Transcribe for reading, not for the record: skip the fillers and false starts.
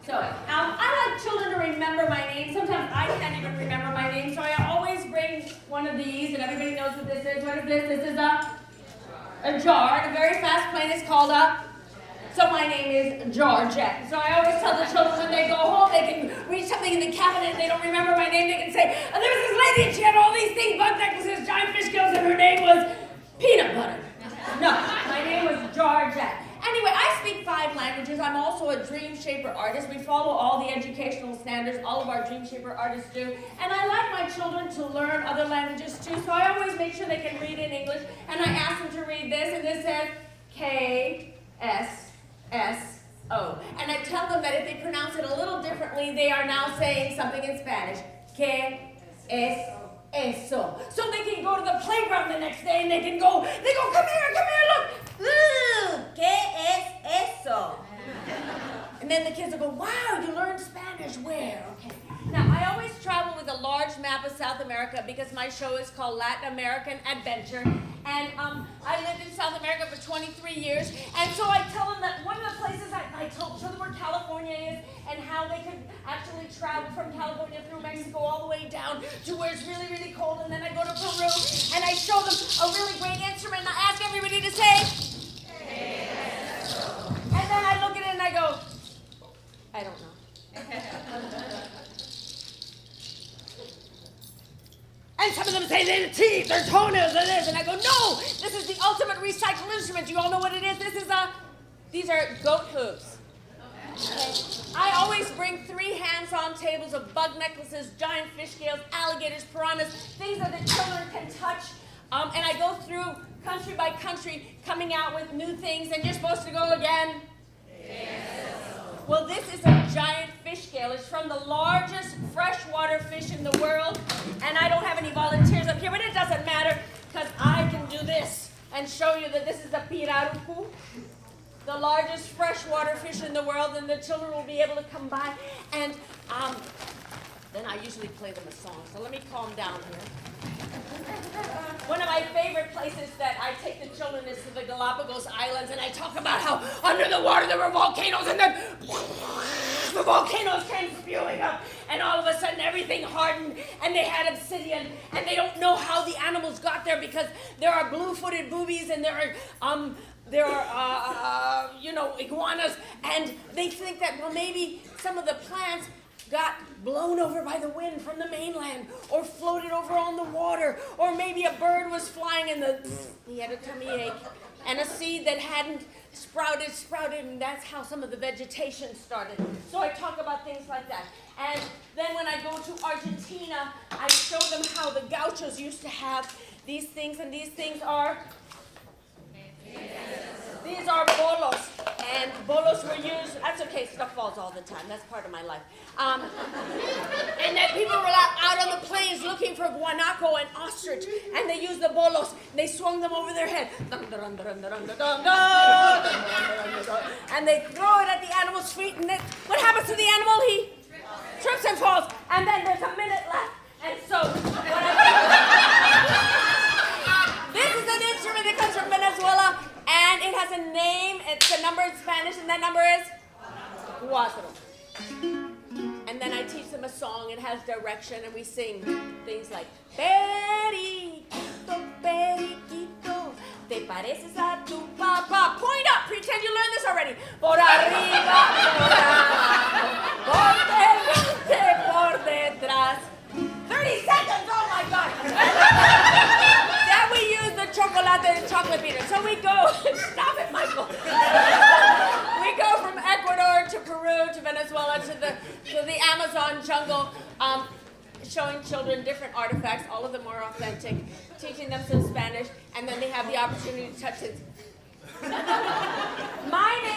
So, I like children to remember my name. Sometimes I can't even remember my name, so I always bring one of these, and everybody knows what this is. What is this? This is a jar, and a very fast plane is called a... So my name is Georgette. So I always tell the children when they go home, they can read something in the cabinet and they don't remember my name, they can say, oh, there was this lady and she had all these things, bug necklaces, giant fish gills, and her name was peanut butter. No, my name was Georgette. Anyway, I speak 5 languages. I'm also a dream shaper artist. We follow all the educational standards. All of our dream shaper artists do. And I like my children to learn other languages too, so I always make sure they can read in English. And I ask them to read this, and this says K-S-S-O. And I tell them that if they pronounce it a little differently, they are now saying something in Spanish. Que-es-eso. So they can go to the playground the next day and they go, come here, look. Que-es-eso. And then the kids will go, wow, you learned Spanish. Where? Okay. Now, I always travel with a large map of South America because my show is called Latin American Adventure. And I lived in South America for 23 years. And so I tell them that one of the places I told them where California is and how they could actually travel from California through Mexico all the way down to where it's really, really cold. And then I go to Peru and I show them a really great instrument. And I ask everybody to say, and then I look at it and I go, I don't know. And some of them say their teeth, their toenails, and this. And I go, no, this is the ultimate recycled instrument. You all know what it is? These are goat hooves. Okay. I always bring 3 hands-on tables of bug necklaces, giant fish scales, alligators, piranhas, things that the children can touch. And I go through country by country, coming out with new things. And you're supposed to go again? Yes. Well, this is a giant fish scale. It's from the largest freshwater fish in the world. And I don't have any volunteers up here, but it doesn't matter because I can do this and show you that this is a pirarucu, the largest freshwater fish in the world, and the children will be able to come by. And then I usually play them a song. So let me calm down here. One of my favorite places that I take the children is to the Galapagos Islands, and I talk about how under the water there were volcanoes, and then the volcanoes came spewing up, and all of a sudden everything hardened, and they had obsidian, and they don't know how the animals got there because there are blue-footed boobies, and there are iguanas, and they think that, well, maybe some of the plants got blown over by the wind from the mainland, or floated over on the water, or maybe a bird was flying and he had a tummy ache, and a seed that hadn't sprouted, and that's how some of the vegetation started. So I talk about things like that. And then when I go to Argentina, I show them how the gauchos used to have these things, and these things are... These are bolos, and bolos were used, that's okay, stuff falls all the time, that's part of my life. And then people were out on the plains looking for guanaco and ostrich, and they used the bolos, they swung them over their head, and they throw it at the animal's feet, and then what happens to the animal? He trips and falls, and then there's a minute left, and so, this is an instrument that comes from Venezuela, and it has a name, it's a number in Spanish, and that number is cuatro. And then I teach them a song, it has direction, and we sing things like Periquito, periquito, te pareces a tu papá. Point up, pretend you learned this already. Por arriba, por abajo, por delante, por detrás. 30 seconds, oh my God. Then we use the chocolate and chocolate beater. So we go, stop it, Michael. We go from Ecuador to Peru to Venezuela to the Amazon jungle, showing children different artifacts. All of them are authentic, teaching them some Spanish, and then they have the opportunity to touch it. My name